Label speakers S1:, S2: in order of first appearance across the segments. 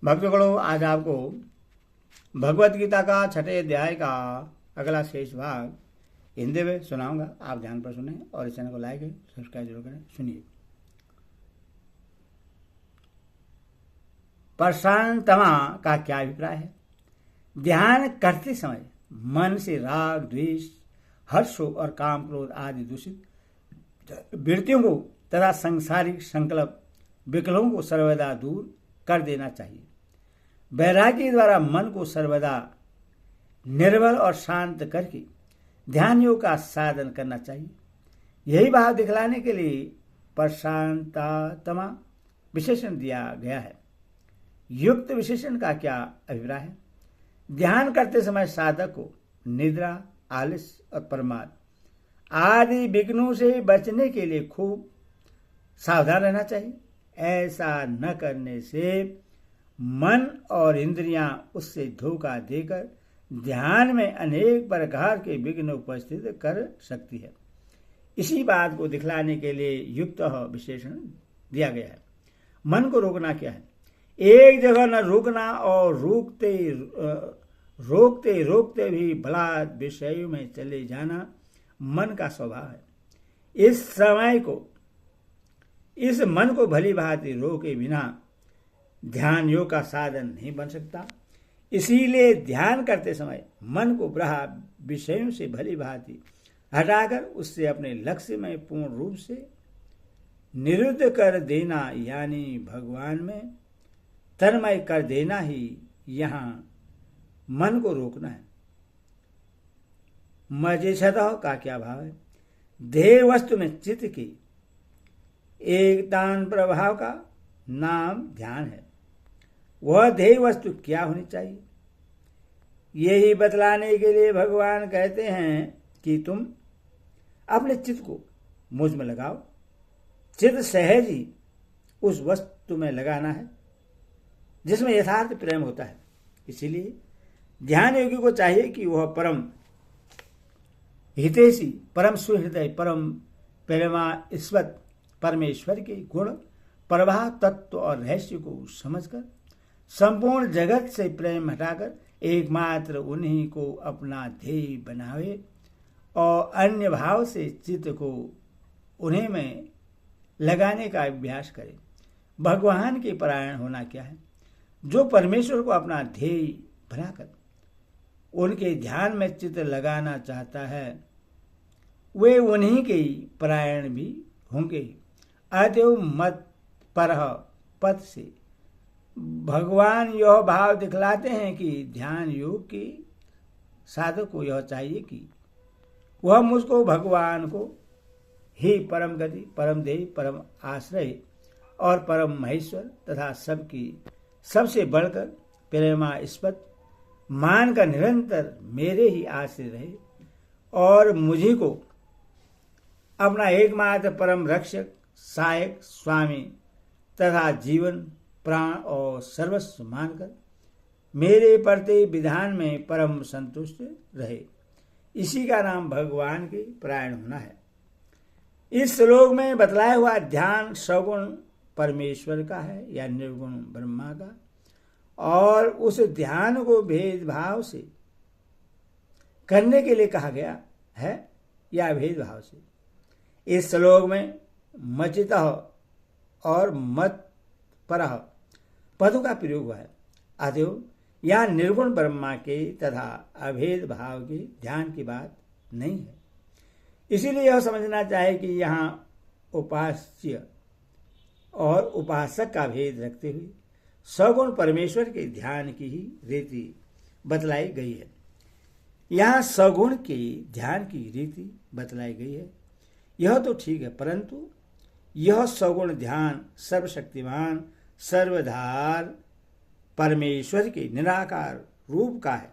S1: भक्तगणों, आज आपको भगवत गीता का छठे अध्याय का अगला शेष भाग हिंदी में सुनाऊंगा। आप ध्यान पर सुने और इस चैनल को लाइक सब्सक्राइब जरूर करें। सुनिए। प्रशांतमा का क्या अभिप्राय है? ध्यान करते समय मन से राग, द्वेष, हर्ष और काम, क्रोध आदि दूषित वृत्तियों को तथा सांसारिक संकल्प विकल्पों को सर्वदा दूर कर देना चाहिए। वैराग्य द्वारा मन को सर्वदा निर्मल और शांत करके ध्यान योग का साधन करना चाहिए। यही भाव दिखलाने के लिए प्रशांतमा विशेषण दिया गया है। युक्त विशेषण का क्या अभिप्राय है? ध्यान करते समय साधक को निद्रा, आलस्य और प्रमाद आदि विघ्नों से बचने के लिए खूब सावधान रहना चाहिए। ऐसा न करने से मन और इंद्रियां उससे धोखा देकर ध्यान में अनेक प्रकार के विघ्न उपस्थित कर सकती है। इसी बात को दिखलाने के लिए युक्त विशेषण दिया गया है। मन को रोकना क्या है? एक जगह न रुकना और रोकते रोकते भी भला विषयों में चले जाना मन का स्वभाव है। इस मन को भली भांति रोके बिना ध्यान योग का साधन नहीं बन सकता। इसीलिए ध्यान करते समय मन को ब्रह्म विषयों से भली भांति हटाकर उससे अपने लक्ष्य में पूर्ण रूप से निरुद्ध कर देना, यानी भगवान में तन्मय कर देना ही यहाँ मन को रोकना है। मजेच्छतः का क्या भाव है? ध्येय वस्तु में चित्त की एकतान प्रभाव का नाम ध्यान है। वह ध्येय वस्तु क्या होनी चाहिए, यही बतलाने के लिए भगवान कहते हैं कि तुम अपने चित्त को मुझ में लगाओ। चित्त सहज ही उस वस्तु में लगाना है जिसमें यथार्थ प्रेम होता है। इसीलिए ध्यान योगी को चाहिए कि वह परम हितैषी, परम सुहृदय, परम प्रेमास्पद परमेश्वर के गुण, प्रवाह, तत्व और रहस्य को समझकर संपूर्ण जगत से प्रेम हटाकर एकमात्र उन्हीं को अपना ध्येय बनावे और अन्य भाव से चित्त को उन्हीं में लगाने का अभ्यास करे। भगवान के परायण होना क्या है? जो परमेश्वर को अपना ध्येय बनाकर उनके ध्यान में चित्त लगाना चाहता है, वे उन्हीं के ही परायण भी होंगे। अतएव मत परह पद से भगवान यह भाव दिखलाते हैं कि ध्यान योग के साधक को यह चाहिए कि वह मुझको भगवान को ही परम गति, परम ध्येय, परम आश्रय और परम महेश्वर तथा सबसे बढ़कर प्रेमास्पद मानकर निरंतर मेरे ही आश्रय रहे और मुझी को अपना एकमात्र परम रक्षक, सहायक, स्वामी तथा जीवन, प्राण और सर्वस्व मानकर मेरे प्रत्येक विधान में परम संतुष्ट रहे। इसी का नाम भगवान के परायण होना है। इस श्लोक में बतलाया हुआ ध्यान सगुण परमेश्वर का है या निर्गुण ब्रह्मा का, और उस ध्यान को भेदभाव से करने के लिए कहा गया है या भेदभाव से। इस श्लोक में मचितः और मत परह पदों का प्रयोग हुआ है। अतएव यहाँ निर्गुण ब्रह्मा के तथा अभेद भाव के ध्यान की बात नहीं है। इसीलिए यह समझना चाहिए कि यहाँ उपास्य और उपासक का भेद रखते हुए सगुण परमेश्वर के ध्यान की ही रीति बतलाई गई है। यहाँ सगुण के ध्यान की रीति बतलाई गई है, यह तो ठीक है, परंतु यह सगुण ध्यान सर्वशक्तिमान, सर्वधार परमेश्वर के निराकार रूप का है।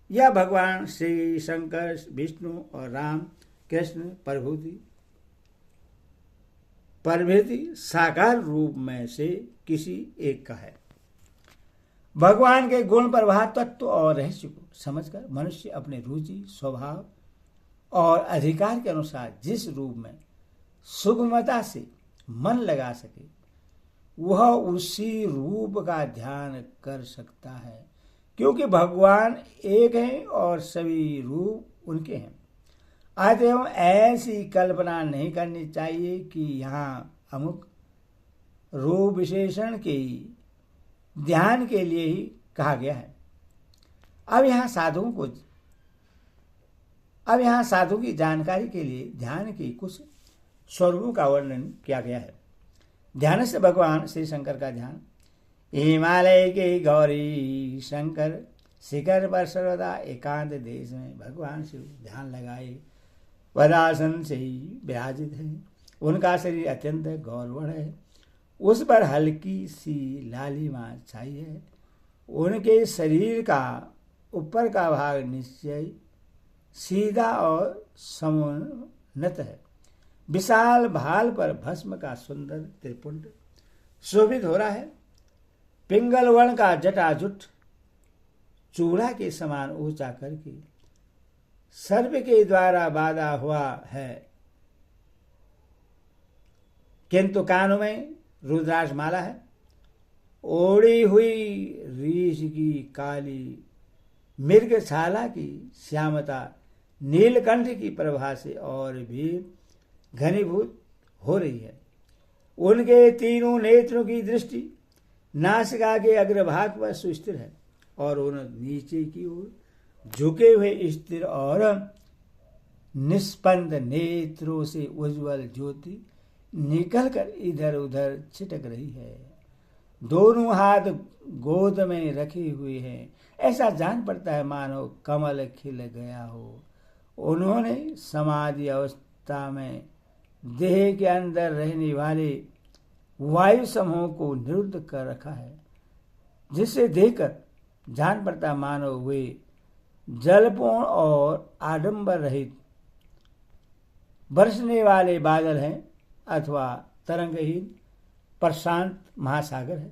S1: यह भगवान श्री शंकर, विष्णु और राम, कृष्ण प्रभृति साकार रूप में से किसी एक का है। भगवान के गुण, प्रवाह, तत्व और रहस्य को समझकर मनुष्य अपने रुचि, स्वभाव और अधिकार के अनुसार जिस रूप में सुगमता से मन लगा सके वह उसी रूप का ध्यान कर सकता है, क्योंकि भगवान एक हैं और सभी रूप उनके हैं। अतएव ऐसी कल्पना नहीं करनी चाहिए कि यहाँ अमुक रूप विशेषण के ध्यान के लिए ही कहा गया है। अब यहाँ साधु की जानकारी के लिए ध्यान की कुछ स्वरूपों का वर्णन किया गया है। ध्यान से भगवान श्री शंकर का ध्यान। हिमालय के गौरी शंकर शिखर पर सर्वदा एकांत देश में भगवान शिव ध्यान लगाए वरासन से ही विराजित है। उनका शरीर अत्यंत गौरवर्ण है, उस पर हल्की सी लालिमा छाई है। उनके शरीर का ऊपर का भाग निश्चय सीधा और समुन्नत है। विशाल भाल पर भस्म का सुंदर त्रिपुंड शोभित हो रहा है। पिंगल वर्ण का जटाजुट चूड़ा के समान ऊंचा करके सर्प के द्वारा बांधा हुआ है, किंतु कानों में रुद्राक्ष माला है। ओढ़ी हुई रीछ की काली मृगशाला की श्यामता नीलकंठ की प्रभा से और भी घनीभूत हो रही है। उनके तीनों नेत्रों की दृष्टि नासिका के अग्रभाग पर सुस्थिर है और उन नीचे की ओर झुके हुए स्थिर और निष्पन्द नेत्रों से उज्जवल ज्योति निकलकर इधर उधर छिटक रही है। दोनों हाथ गोद में रखे हुए हैं। ऐसा जान पड़ता है मानो कमल खिल गया हो। उन्होंने समाधि अवस्था में देह के अंदर रहने वाले वायु समूह को निरुद्ध कर रखा है, जिसे देखकर जान पड़ता मानो वे जलपूर्ण और आडंबर रहित बरसने वाले बादल हैं अथवा तरंगहीन प्रशांत महासागर है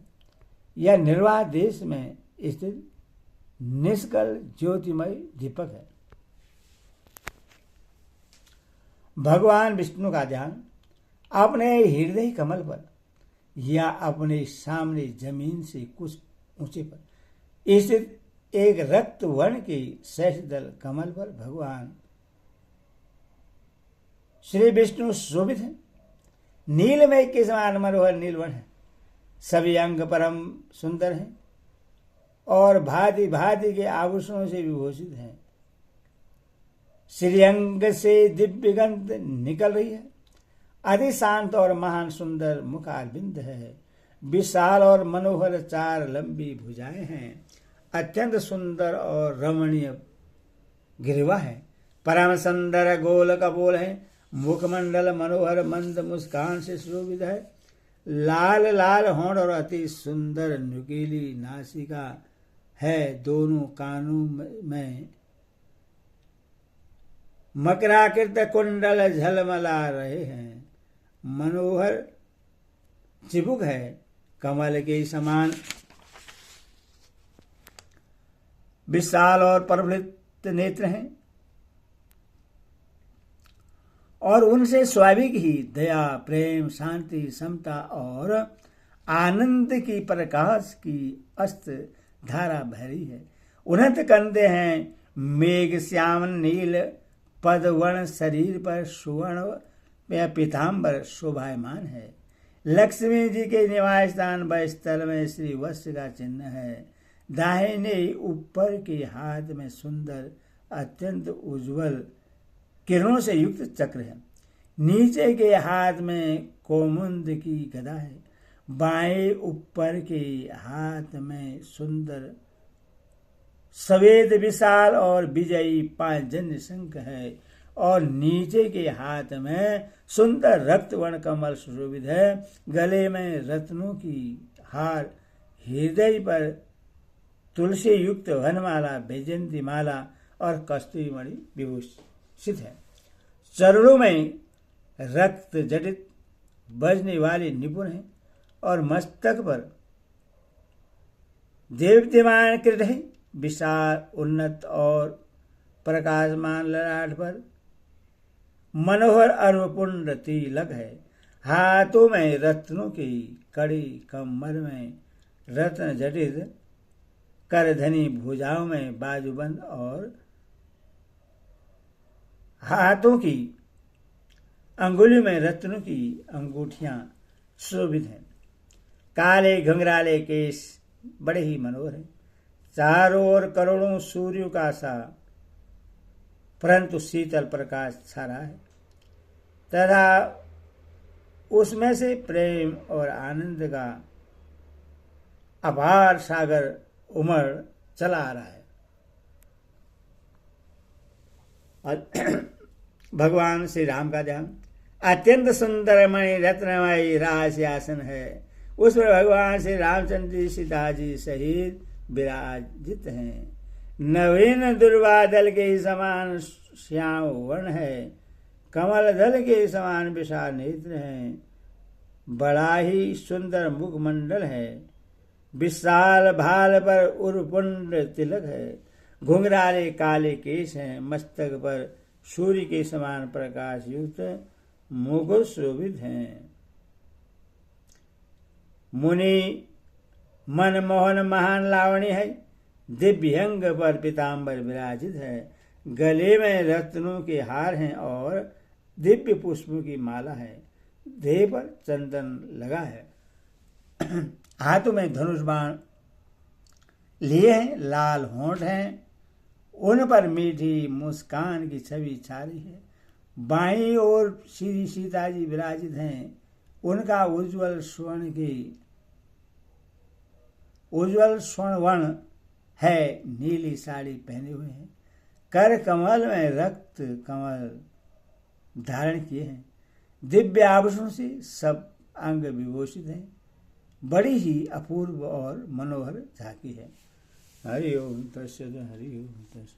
S1: या निर्वाह देश में स्थित निष्कल ज्योतिमय दीपक है। भगवान विष्णु का ध्यान अपने हृदय कमल पर या अपने सामने जमीन से कुछ ऊंचे पर स्थित एक रक्त वर्ण के शेषदल कमल पर भगवान श्री विष्णु शोभित हैं। नीलमय के समान मनोहर नीलवर्ण है। सभी अंग परम सुंदर हैं और भांति भांति के आभूषणों से विभूषित हैं। श्रीअंग से दिव्य गंध निकल रही है। अति शांत और महान सुंदर मुखारबिंद है। विशाल और मनोहर चार लंबी भुजाएं हैं। अत्यंत सुंदर और रमणीय गिरवा है। परम सुंदर गोल कपोल है। मुखमंडल मनोहर मंद मुस्कान से शोभित है। लाल लाल होंठ और अति सुंदर नुकीली नासिका है। दोनों कानों में मकराकृत कुंडल झलमला रहे हैं। मनोहर चिबुक है। कमल के समान विशाल और प्रफुल्लित नेत्र हैं और उनसे स्वाभाविक ही दया, प्रेम, शांति, समता और आनंद की प्रकाश की अस्त धारा बह रही है। उन्नत कंधे हैं। मेघ श्याम नील पदवर्ण शरीर पर सुवर्ण या पीताम्बर शोभायमान है। लक्ष्मी जी के निवास स्थान स्थल में श्री वत्स का चिन्ह है। दाहिने ऊपर के हाथ में सुंदर अत्यंत उज्जवल किरणों से युक्त चक्र है। नीचे के हाथ में कोमुंद की गदा है। बाएं ऊपर के हाथ में सुंदर सफेद विशाल और विजयी पांचजन्य शंख है और नीचे के हाथ में सुंदर रक्तवर्ण कमल सुशोभित है। गले में रत्नों की हार, हृदय पर तुलसी युक्त वनमाला, वैजयंती माला और कस्तूरी मणि विभूषित है। चरणों में रक्त जटित बजने वाले निपुण है और मस्तक पर देवत्यमान कृत है। विशाल उन्नत और प्रकाशमान ललाट पर मनोहर अर्वपुंड तिलक है। हाथों में रत्नों की कड़ी, कमर में रत्न जटित, करधनी भुजाओं में बाजूबंद और हाथों की अंगुली में रत्नों की अंगूठियां शोभित हैं। काले घुंघराले केश बड़े ही मनोहर हैं। चारों ओर करोड़ों सूर्यों का सा परंतु शीतल प्रकाश छा रहा है तथा उसमें से प्रेम और आनंद का अपार सागर उमड़ चला आ रहा है। और भगवान श्री राम का ध्यान, अत्यंत सुंदर मणि रत्नमयी राजसिंहासन है, उस पर भगवान श्री रामचंद्र जी सीता जी सहित विराजित हैं। नवीन दुर्वादल के समान श्याम वर्ण है, कमल दल के समान विशाल नेत्र हैं, बड़ा ही सुंदर मुखमंडल है, विशाल भाल पर उर्पुंड तिलक है, घुंघराले काले केश हैं, मस्तक पर सूर्य के समान प्रकाश युक्त मुकुट शोभित हैं। मुनि मनमोहन महान लावण्य है, दिव्य अंग पर पीताम्बर विराजित है, गले में रत्नों के हार हैं और दिव्य पुष्पों की माला है, देह पर चंदन लगा है, हाथों में धनुष बाण लिए हैं, लाल होंठ हैं, उन पर मीठी मुस्कान की छवि छा रही है। बाईं ओर श्री सीता जी विराजित हैं, उनका उज्जवल स्वर्ण वर्ण है, नीली साड़ी पहने हुए हैं, कर कमल में रक्त कमल धारण किए हैं, दिव्य आभूषण से सब अंग विभूषित हैं, बड़ी ही अपूर्व और मनोहर झांकी है। हरि ओम तत्सत, हरि ओम तत्सत।